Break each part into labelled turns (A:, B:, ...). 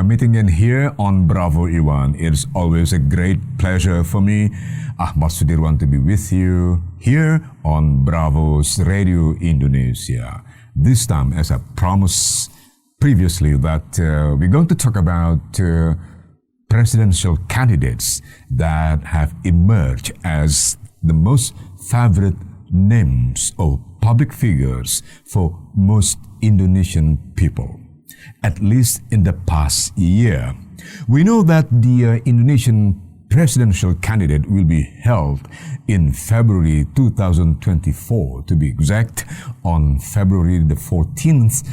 A: meeting in here on Bravo Iwan. It's always a great pleasure for me, Ahmad Sudirwan, to be with you here on Bravo's Radio Indonesia. This time, as I promised previously, that we're going to talk about presidential candidates that have emerged as the most favorite names or public figures for most Indonesian people, at least in the past year. We know that the Indonesian presidential candidate will be held in February 2024, to be exact, on February the 14th,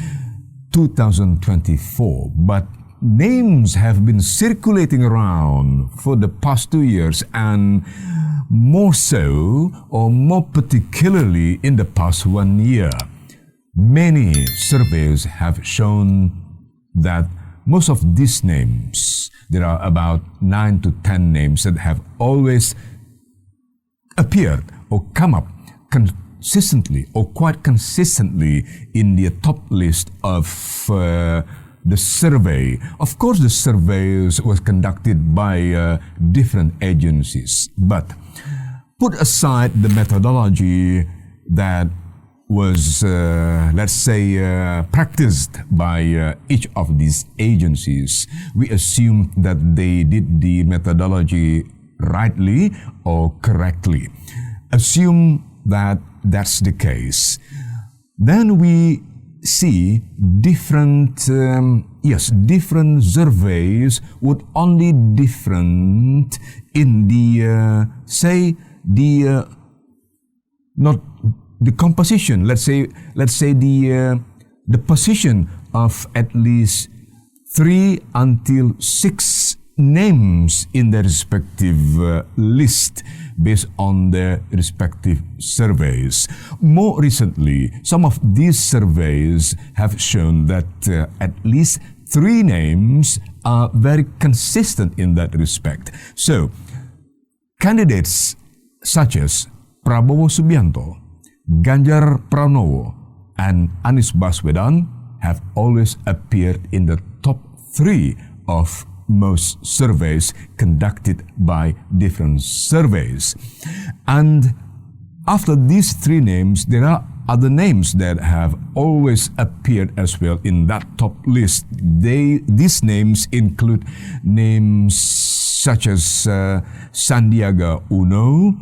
A: 2024. But names have been circulating around for the past 2 years, and more so, or more particularly in the past 1 year. Many surveys have shown that most of these names, there are about 9 to 10 names that have always appeared or come up consistently or quite consistently in the top list of the survey. Of course, the surveys was conducted by different agencies, but put aside the methodology that was, let's say, practiced by each of these agencies, we assume that they did the methodology rightly or correctly. Assume that that's the case. Then we see different surveys would only different in the not the composition. Let's say the position of at least 3 until 6 names in the respective list based on their respective surveys. More recently, some of these surveys have shown that at least 3 names are very consistent in that respect. So, candidates such as Prabowo Subianto, Ganjar Pranowo, and Anies Baswedan have always appeared in the top 3 of most surveys conducted by different surveys. And after these 3 names, there are other names that have always appeared as well in that top list. These names include names such as Sandiaga Uno,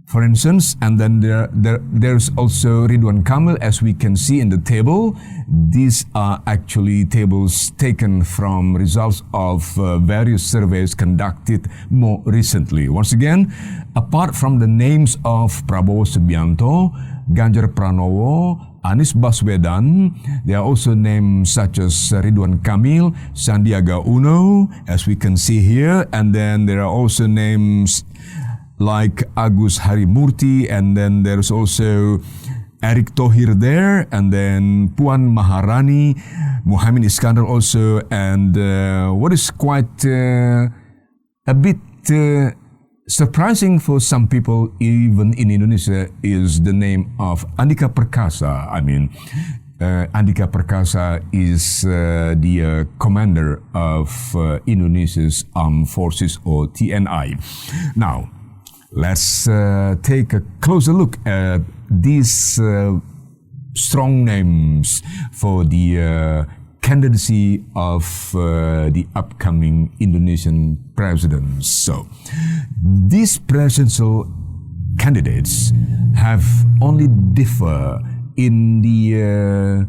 A: for instance, and then there's also Ridwan Kamil, as we can see in the table. These are actually tables taken from results of various surveys conducted more recently. Once again, apart from the names of Prabowo Subianto, Ganjar Pranowo, Anies Baswedan, there are also names such as Ridwan Kamil, Sandiaga Uno, as we can see here, and then there are also names like Agus Harimurti, and then there's also Erick Thohir there, and then Puan Maharani, Muhammad Iskandar also, and what is quite a bit surprising for some people, even in Indonesia, is the name of Andika Perkasa. I mean, Andika Perkasa is the commander of Indonesia's Armed Forces, or TNI. Now, let's take a closer look at these strong names for the candidacy of the upcoming Indonesian presidents. So, these presidential candidates have only differ in the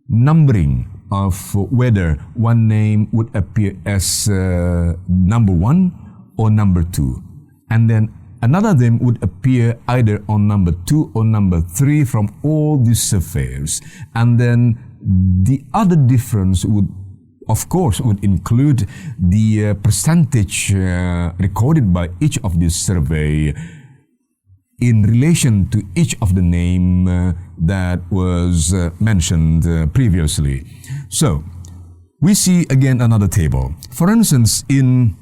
A: numbering of whether one name would appear as number 1 or number 2. And then another name would appear either on number 2 or number 3 from all these surveys. And then the other difference would, of course, would include the percentage recorded by each of these survey in relation to each of the name that was mentioned previously. So, we see again another table. For instance, in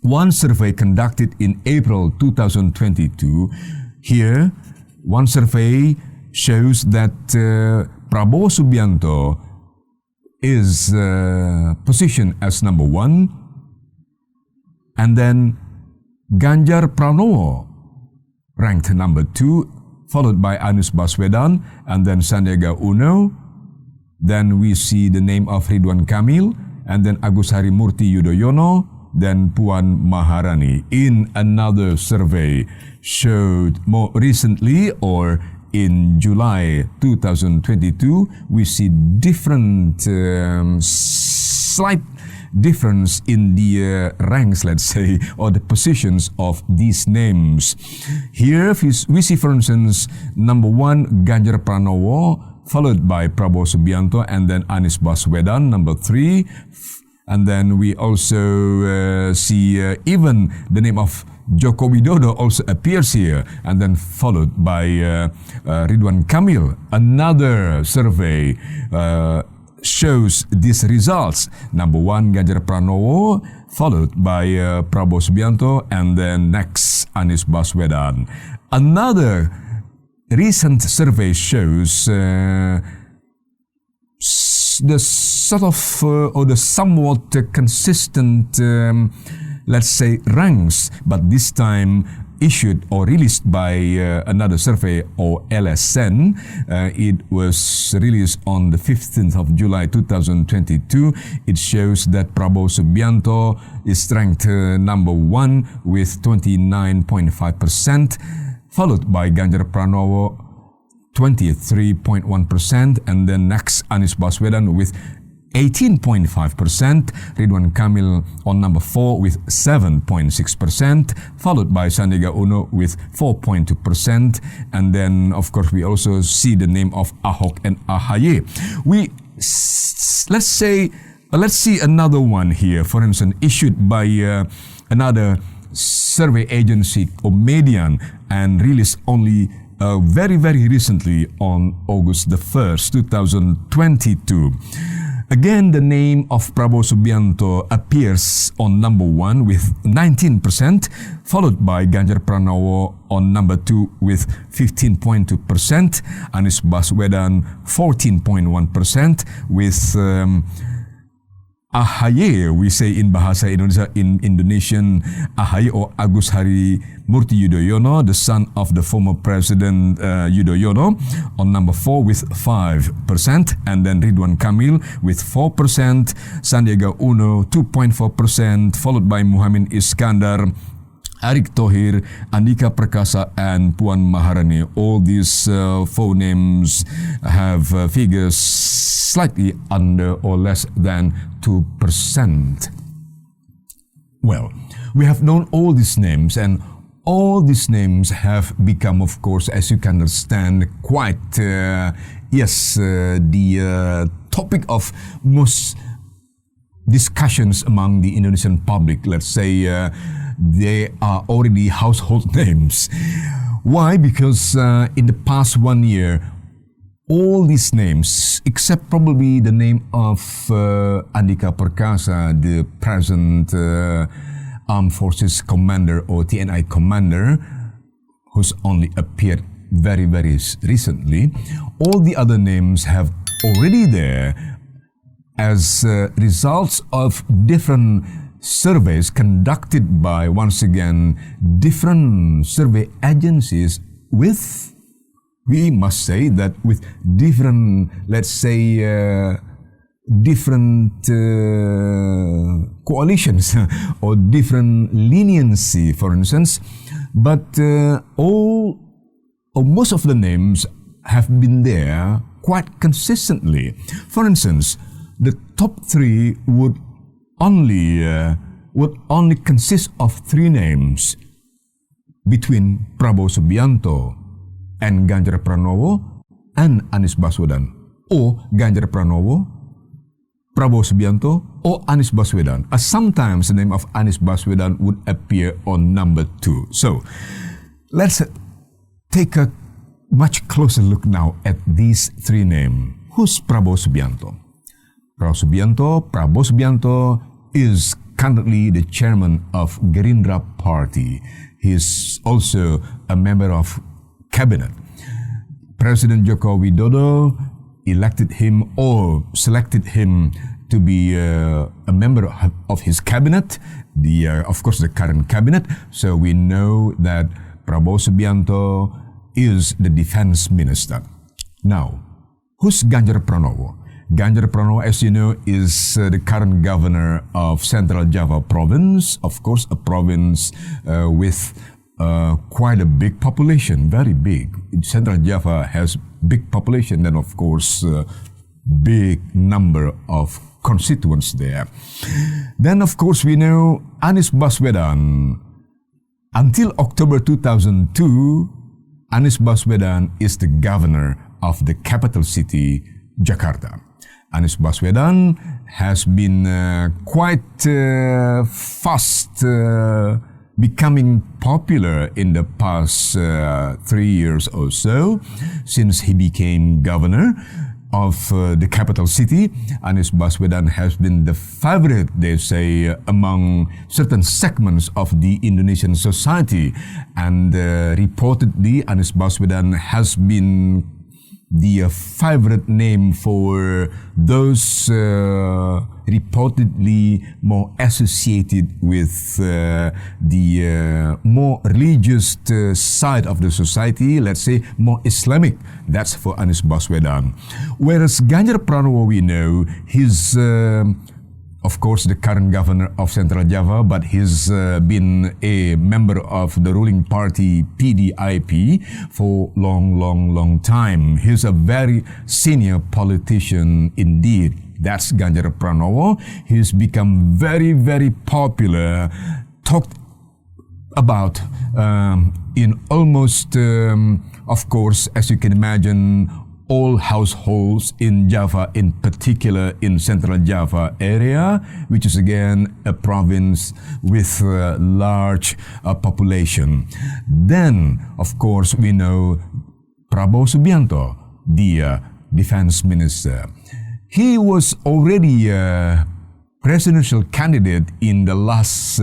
A: one survey conducted in April 2022, here, one survey shows that Prabowo Subianto is positioned as number 1, and then Ganjar Pranowo ranked number 2, followed by Anies Baswedan, and then Sandiaga Uno. Then we see the name of Ridwan Kamil, and then Agus Harimurti Yudhoyono, then Puan Maharani. In another survey showed more recently, or in July 2022, we see different, slight difference in the ranks, let's say, or the positions of these names. Here we see, for instance, number 1, Ganjar Pranowo, followed by Prabowo Subianto, and then Anies Baswedan, number 3. And then we also see even the name of Joko Widodo also appears here, and then followed by Ridwan Kamil. Another survey shows these results. Number 1, Ganjar Pranowo, followed by Prabowo Subianto, and then next, Anies Baswedan. Another recent survey shows the sort of or the somewhat consistent, let's say, ranks, but this time issued or released by another survey, or LSN. It was released on the 15th of July 2022. It shows that Prabowo Subianto is ranked number 1 with 29.5%, followed by Ganjar Pranowo 23.1%, and then next Anies Baswedan with 18.5%, Ridwan Kamil on number 4 with 7.6%, followed by Sandiaga Uno with 4.2%, and then of course we also see the name of Ahok and Ahaye. Let's see another one here, for instance, issued by another survey agency, Median, and released only very recently on August the 1st, 2022. Again, the name of Prabowo Subianto appears on number 1 with 19%, followed by Ganjar Pranowo on number 2 with 15.2%, Anies Baswedan 14.1%, with Ahaye, we say in Bahasa Indonesia, in Indonesian, Ahaye or Agus Harimurti Yudhoyono, the son of the former President Yudhoyono, on number 4 with 5%, and then Ridwan Kamil with 4%, Sandiaga Uno 2.4%, followed by Muhammad Iskandar, Erick Thohir, Andika Perkasa, and Puan Maharani. All these four names have figures slightly under or less than 2%. Well, we have known all these names, and all these names have become, of course, as you can understand, quite, the topic of most discussions among the Indonesian public. Let's say they are already household names. Why? Because in the past 1 year, all these names, except probably the name of Andika Perkasa, the present Armed Forces Commander or TNI Commander, who's only appeared very recently, all the other names have already there as results of different surveys conducted by, once again, different survey agencies with, we must say that with different, let's say, different coalitions or different leniency, for instance. But all or most of the names have been there quite consistently. For instance, the top 3 would only consist of 3 names between Prabowo Subianto and Ganjar Pranowo and Anies Baswedan, or Ganjar Pranowo, Prabowo Subianto, or Anies Baswedan. As sometimes the name of Anies Baswedan would appear on number 2. So let's take a much closer look now at these 3 names. Who's Prabowo Subianto? Prabowo Subianto is currently the chairman of Gerindra Party. He is also a member of cabinet. President Joko Widodo elected him or selected him to be a member of his cabinet, of course, the current cabinet. So we know that Prabowo Subianto is the defense minister. Now, who's Ganjar Pranowo? Ganjar Pranowo, as you know, is the current governor of Central Java province, of course, a province with quite a big population, very big. Central Java has big population and, of course, big number of constituents there. Then, of course, we know Anies Baswedan. Until October 2002, Anies Baswedan is the governor of the capital city, Jakarta. Anies Baswedan has been quite fast becoming popular in the past 3 years or so since he became governor of the capital city. Anies Baswedan has been the favorite, they say, among certain segments of the Indonesian society. And reportedly, Anies Baswedan has been the favorite name for those reportedly more associated with the more religious side of the society, let's say more Islamic. That's for Anies Baswedan. Whereas Ganjar Pranowo, we know, he's of course the current governor of Central Java, but he's been a member of the ruling party PDIP for long time. He's a very senior politician indeed. That's Ganjar Pranowo. He's become very popular, talked about in almost, of course, as you can imagine, all households in Java, in particular in Central Java area, which is again a province with a large population. Then, of course, we know Prabowo Subianto, the defense minister. He was already a presidential candidate in the last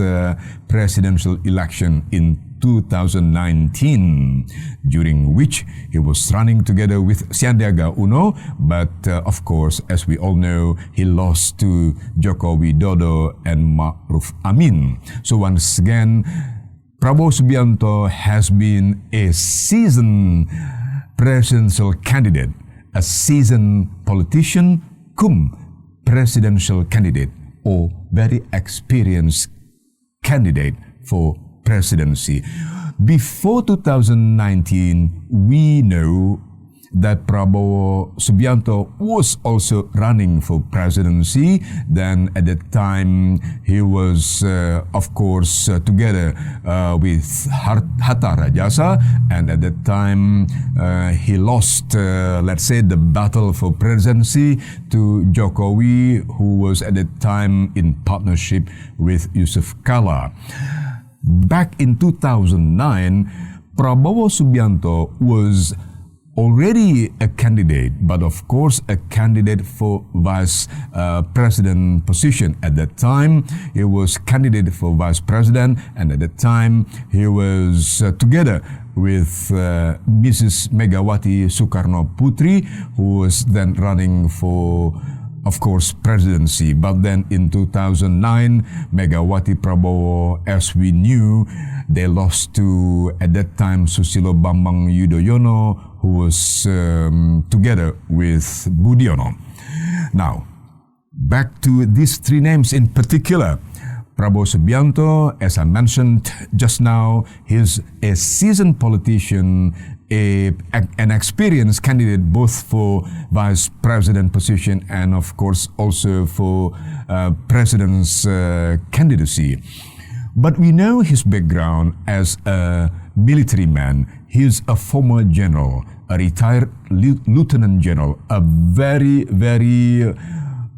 A: presidential election in 2019, during which he was running together with Sandiaga Uno, but of course, as we all know, he lost to Joko Widodo and Ma'ruf Amin. So once again, Prabowo Subianto has been a seasoned presidential candidate, a seasoned politician, cum presidential candidate, or very experienced candidate for presidency. Before 2019, we know that Prabowo Subianto was also running for presidency. Then at that time, he was, of course, together with Hatta Rajasa. And at that time, he lost, let's say, the battle for presidency to Jokowi, who was at that time in partnership with Yusuf Kala. Back in 2009, Prabowo Subianto was already a candidate, but of course a candidate for vice president position. At that time, he was candidate for vice president, and at that time, he was together with Mrs. Megawati Soekarno Putri, who was then running for, of course, presidency. But then in 2009, Megawati Prabowo, as we knew, they lost to, at that time, Susilo Bambang Yudhoyono, who was together with Budiono. Now, back to these three names in particular. Prabowo Subianto, as I mentioned just now, he's a seasoned politician, an experienced candidate both for vice president position and of course also for president's candidacy. But we know his background as a military man. He's a former general, a retired lieutenant general, a very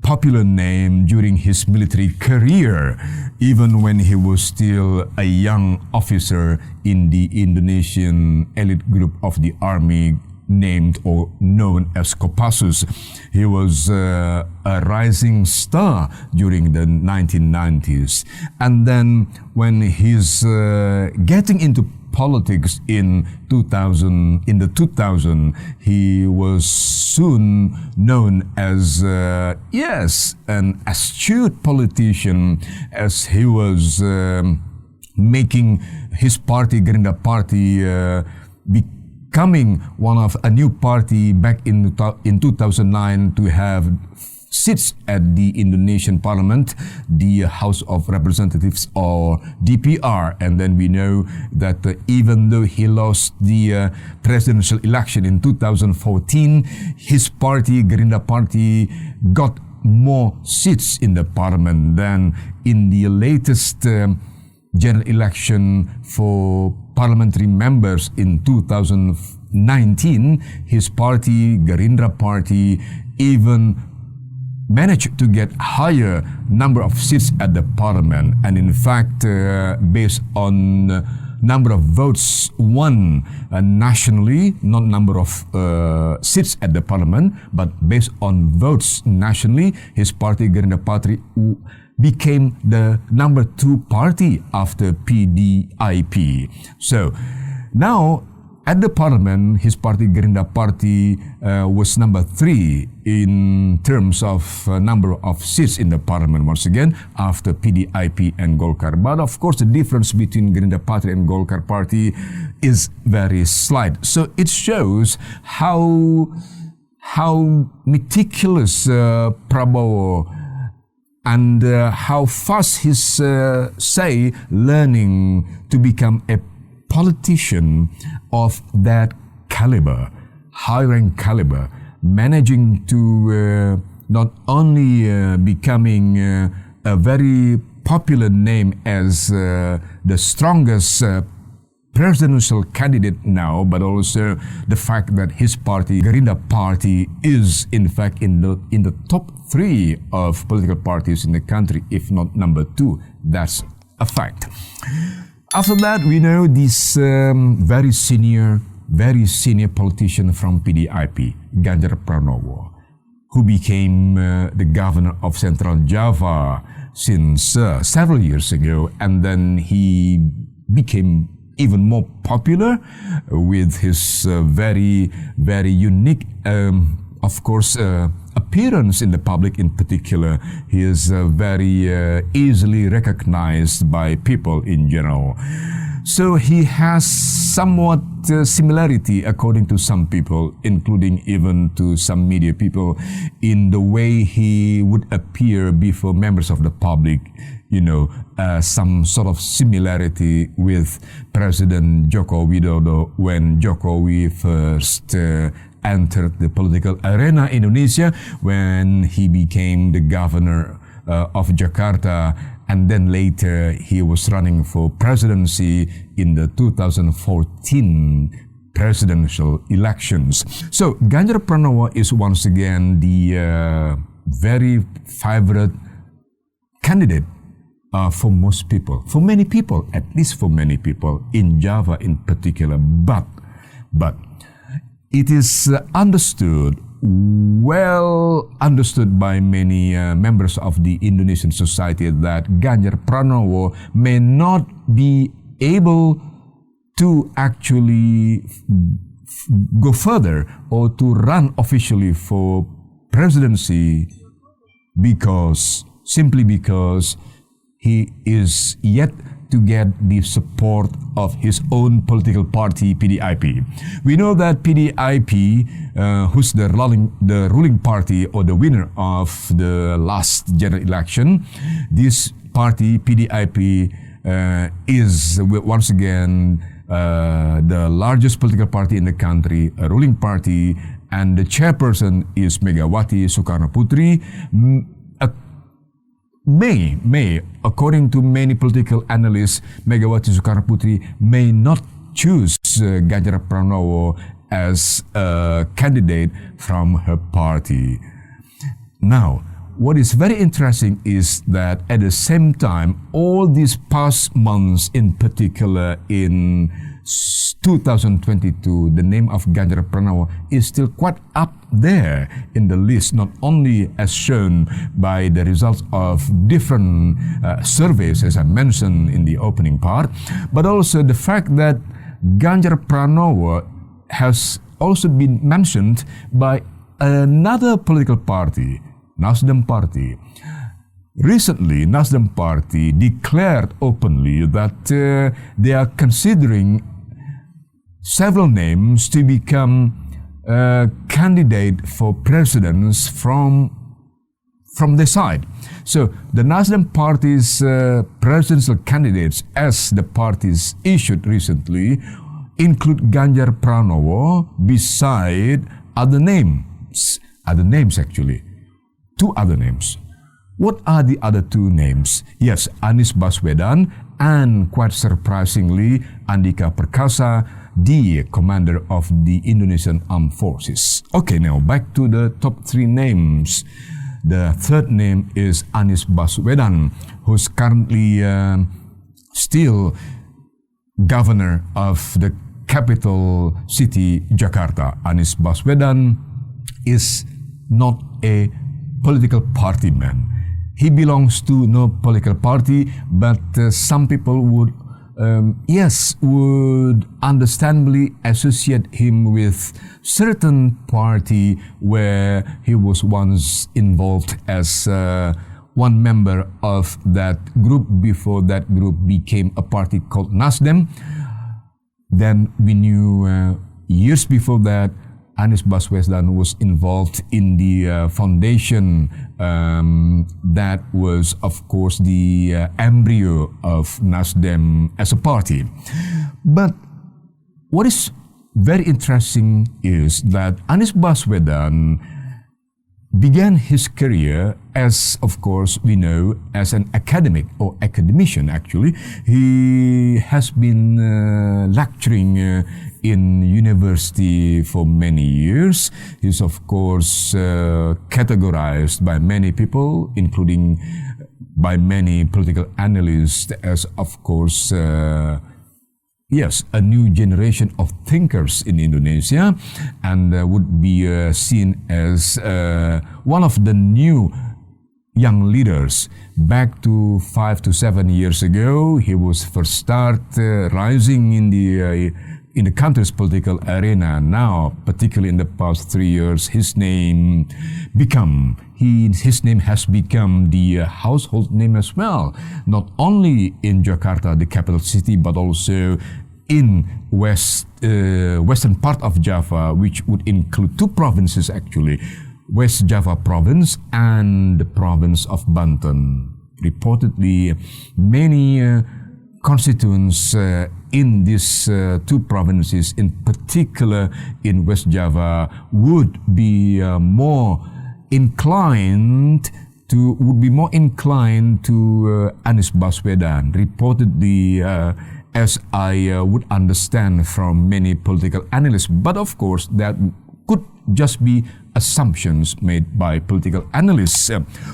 A: popular name during his military career, even when he was still a young officer in the Indonesian elite group of the army named or known as Kopassus. He was a rising star during the 1990s. And then when he's getting into politics in 2000. In the 2000, he was soon known as yes, an astute politician, as he was making his party, Gerindra Party, becoming one of a new party back in 2009 to have seats at the Indonesian Parliament, the House of Representatives, or DPR. And then we know that even though he lost the presidential election in 2014, his party, Gerindra Party, got more seats in the parliament than in the latest general election for parliamentary members in 2019. His party, Gerindra Party, even managed to get higher number of seats at the parliament, and in fact, based on number of votes won nationally, not number of seats at the parliament, but based on votes nationally, his party, Gerindra Party, became the number 2 party after PDIP. So now, at the parliament, his party, Gerindra Party, was number 3 in terms of number of seats in the parliament once again after PDIP and Golkar. But of course, the difference between Gerindra Party and Golkar Party is very slight. So it shows how meticulous Prabowo and how fast he's learning to become a politician of that caliber, high-rank caliber, managing to not only becoming a very popular name as the strongest presidential candidate now, but also the fact that his party, Gerindra Party, is in fact in the top 3 of political parties in the country, if not number 2. That's a fact. After that, we know this very senior politician from PDIP, Ganjar Pranowo, who became the governor of Central Java since several years ago, and then he became even more popular with his very unique, of course, appearance in the public. In particular, he is very easily recognized by people in general. So he has somewhat similarity, according to some people, including even to some media people, in the way he would appear before members of the public. Some sort of similarity with President Joko Widodo when Jokowi first entered the political arena in Indonesia, when he became the governor of Jakarta, and then later he was running for presidency in the 2014 presidential elections. So Ganjar Pranowo is once again the very favorite candidate for most people, for many people, at least for many people in Java in particular. But it is well understood by many members of the Indonesian society that Ganjar Pranowo may not be able to actually go further or to run officially for presidency simply because he is yet to get the support of his own political party, PDIP. We know that PDIP, who's the ruling party or the winner of the last general election, this party, PDIP, is once again the largest political party in the country, a ruling party, and the chairperson is Megawati Soekarnoputri. May, according to many political analysts, Megawati Soekarnoputri may not choose Ganjar Pranowo as a candidate from her party. Now, what is very interesting is that at the same time, all these past months, in particular in 2022, the name of Ganjar Pranowo is still quite up there in the list, not only as shown by the results of different surveys, as I mentioned in the opening part, but also the fact that Ganjar Pranowo has also been mentioned by another political party, Nasdem Party. Recently, Nasdem Party declared openly that they are considering several names to become candidate for presidents from their side. So the Nasdem Party's presidential candidates, as the parties issued recently, include Ganjar Pranowo beside other names actually, two other names. What are the other two names? Yes, Anies Baswedan and, quite surprisingly, Andika Perkasa, the commander of the Indonesian Armed Forces. Okay, now back to the top three names. The third name is Anies Baswedan, who's currently still governor of the capital city, Jakarta. Anies Baswedan is not a political party man. He belongs to no political party, but some people would understandably associate him with certain party where he was once involved as one member of that group before that group became a party called Nasdem. Then we knew years before that Anies Baswedan was involved in the foundation that was, of course, the embryo of Nasdem as a party. But what is very interesting is that Anies Baswedan began his career as, of course, we know, as an academic or academician actually. He has been lecturing in university for many years. He's, of course, categorized by many people, including by many political analysts as, of course, yes, a new generation of thinkers in Indonesia, and would be seen as one of the new young leaders. Back to 5 to 7 years ago, he was first start rising in the country's political arena. Now, particularly in the past 3 years, his name has become the household name as well. Not only in Jakarta, the capital city, but also in western part of Java, which would include two provinces actually, West Java province and the province of Banten. Reportedly, many constituents in these two provinces, in particular in West Java, would be more inclined to Anies Baswedan. Reportedly, as I would understand from many political analysts, but of course that could just be assumptions made by political analysts.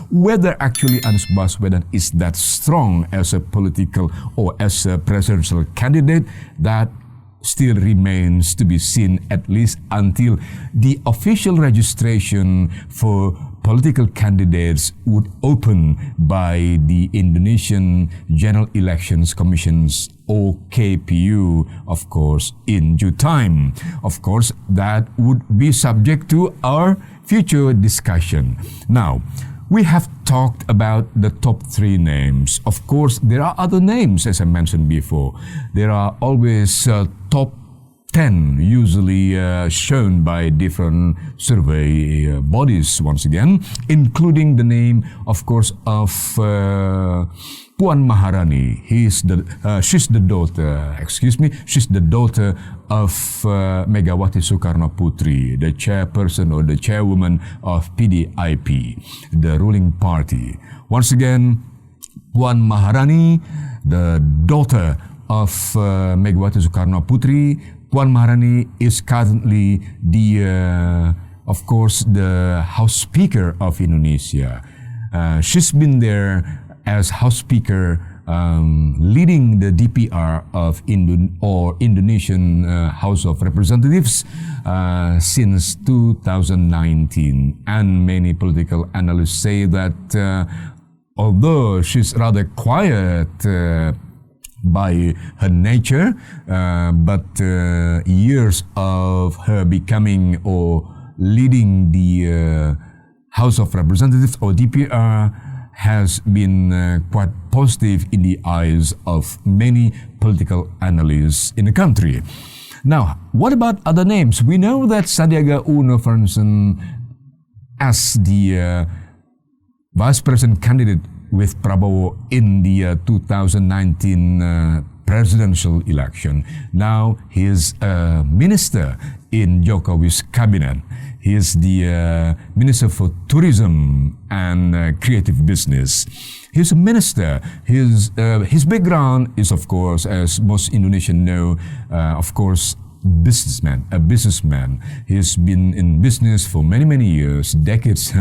A: Whether actually Anies Baswedan is that strong as a political or as a presidential candidate, that still remains to be seen, at least until the official registration for political candidates would open by the Indonesian General Elections Commission's OKPU, of course, in due time. Of course, that would be subject to our future discussion. Now, we have talked about the top three names. Of course, there are other names, as I mentioned before. There are always top 10 usually shown by different survey bodies once again, including the name, of course, of Puan Maharani. She's the daughter of Megawati Soekarno Putri, the chairperson or the chairwoman of PDIP, the ruling party. Once again, Puan Maharani, the daughter of Megawati Soekarno Putri. Puan Maharani is currently of course, the House Speaker of Indonesia. She's been there as House Speaker, leading the DPR of Indonesian House of Representatives since 2019. And many political analysts say that although she's rather quiet by her nature, but years of her becoming or leading the House of Representatives or DPR has been quite positive in the eyes of many political analysts in the country. Now, what about other names? We know that Sandiaga Uno, for instance, as the vice president candidate with Prabowo in the 2019 presidential election. Now he is a minister in Jokowi's cabinet. He is the Minister for Tourism and Creative Business. He's a minister. His background is, of course, as most Indonesians know, of course, a businessman. He's been in business for many years, decades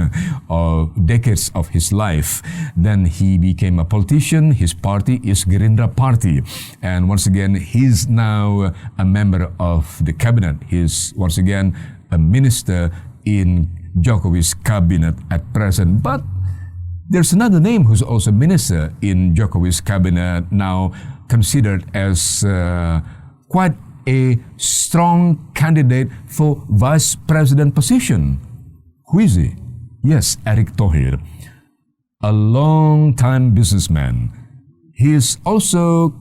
A: of his life. Then he became a politician. His party is Gerindra Party, and once again he's now a member of the cabinet. He's once again a minister in Jokowi's cabinet at present. But there's another name who's also minister in Jokowi's cabinet, now considered as quite a strong candidate for vice president position. Who is he? Yes, Erick Thohir, a long-time businessman. He is also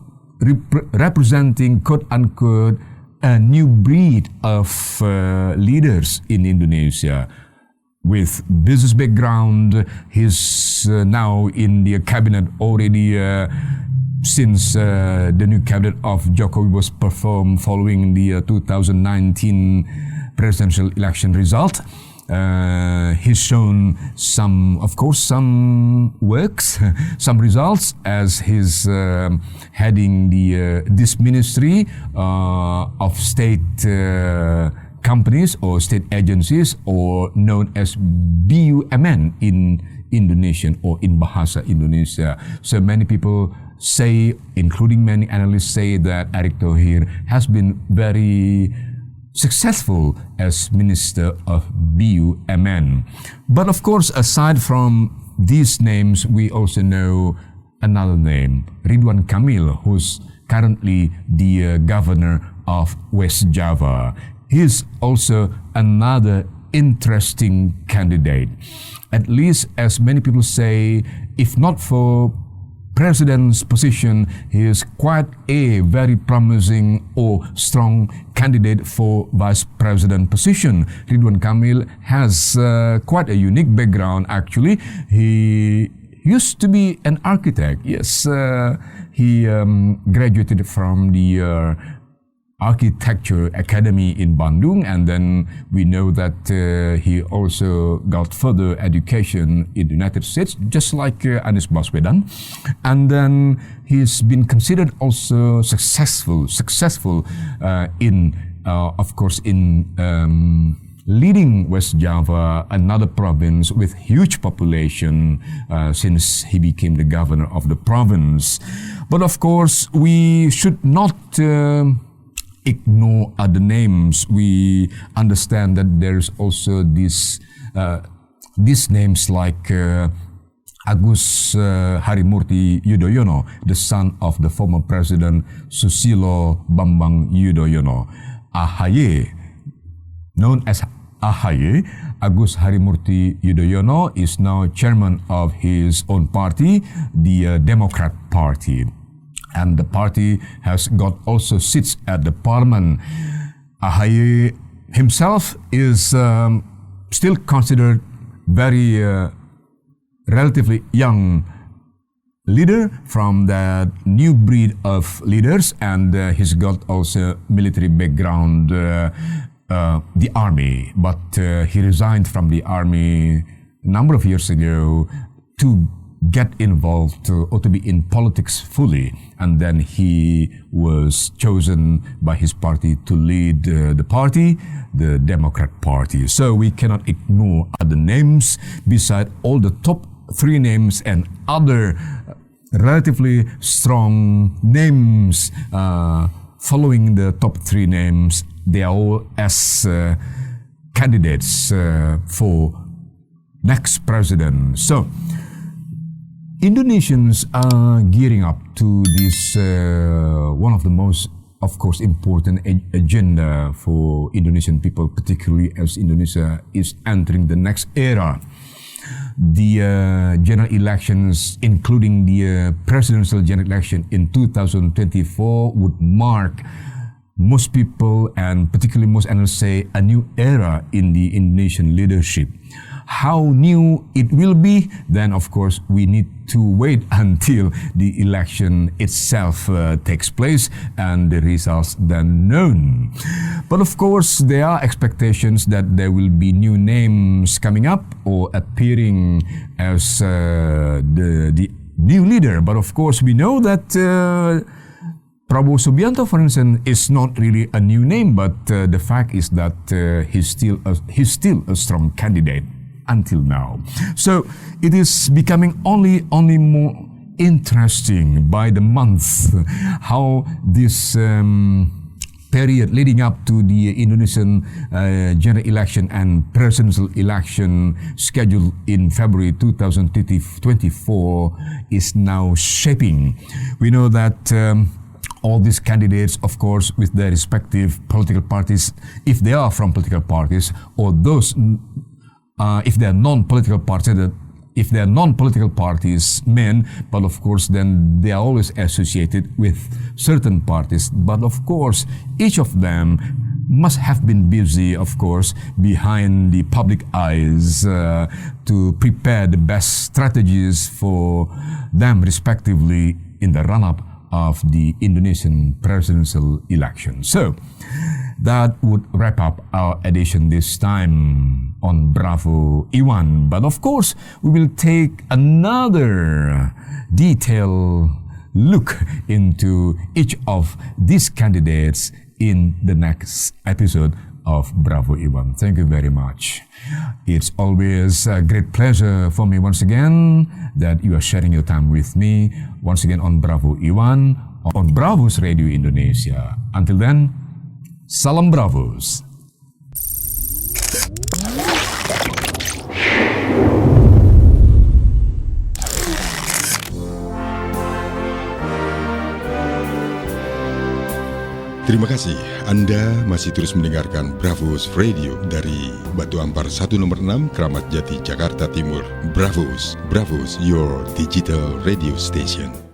A: representing, quote-unquote, a new breed of leaders in Indonesia. With business background, he's now in the cabinet already since the new cabinet of Jokowi was performed following the 2019 presidential election result. He's shown some works, some results as he's heading this ministry of state companies or state agencies, or known as BUMN in Indonesian or in Bahasa Indonesia. So many people say, including many analysts, say that Erick Thohir has been very successful as Minister of BUMN. But of course, aside from these names, we also know another name, Ridwan Kamil, who's currently the governor of West Java. He's also another interesting candidate. At least, as many people say, if not for president's position, he is quite a very promising or strong candidate for vice president position. Ridwan Kamil has quite a unique background, actually. He used to be an architect. Yes, he graduated from the Architecture Academy in Bandung, and then we know that he also got further education in the United States, just like Anies Baswedan. And then he's been considered also successful in, of course, in leading West Java, another province with huge population, since he became the governor of the province. But of course, we should not ignore other names. We understand that there's also these names like Agus Harimurti Yudhoyono, the son of the former president Susilo Bambang Yudhoyono. AHY, known as AHY, Agus Harimurti Yudhoyono is now chairman of his own party, the Democrat Party. And the party has got also seats at the parliament. AHY himself is still considered very relatively young leader from that new breed of leaders, and he's got also military background, the army. But he resigned from the army a number of years ago to get involved or to be in politics fully, and then he was chosen by his party to lead the party, the Democrat Party. So we cannot ignore other names beside all the top three names and other relatively strong names following the top three names. They are all as candidates for next president. So Indonesians are gearing up to this one of the most, of course, important agenda for Indonesian people, particularly as Indonesia is entering the next era. The general elections, including the presidential general election in 2024, would mark most people and particularly most analysts say a new era in the Indonesian leadership. How new it will be, then of course we need to wait until the election itself takes place and the results then known. But of course there are expectations that there will be new names coming up or appearing as the new leader. But of course we know that Prabowo Subianto, for instance, is not really a new name, but the fact is that he's still a strong candidate until now. So it is becoming only more interesting by the month how this period leading up to the Indonesian general election and presidential election scheduled in February 2024 is now shaping. We know that all these candidates, of course, with their respective political parties, if they are from political parties, or those, if they are non-political parties, men, but of course, then they are always associated with certain parties. But of course, each of them must have been busy, of course, behind the public eyes to prepare the best strategies for them, respectively, in the run-up of the Indonesian presidential election. So, that would wrap up our edition this time on Bravo Iwan. But of course, we will take another detailed look into each of these candidates in the next episode of Bravo Iwan. Thank you very much. It's always a great pleasure for me once again that you are sharing your time with me once again on Bravo Iwan on Bravo's Radio Indonesia. Until then, salam Bravos.
B: Terima kasih Anda masih terus mendengarkan Bravos Radio dari Batu Ampar 1 nomor 6 Kramat Jati Jakarta Timur. Bravos, your digital radio station.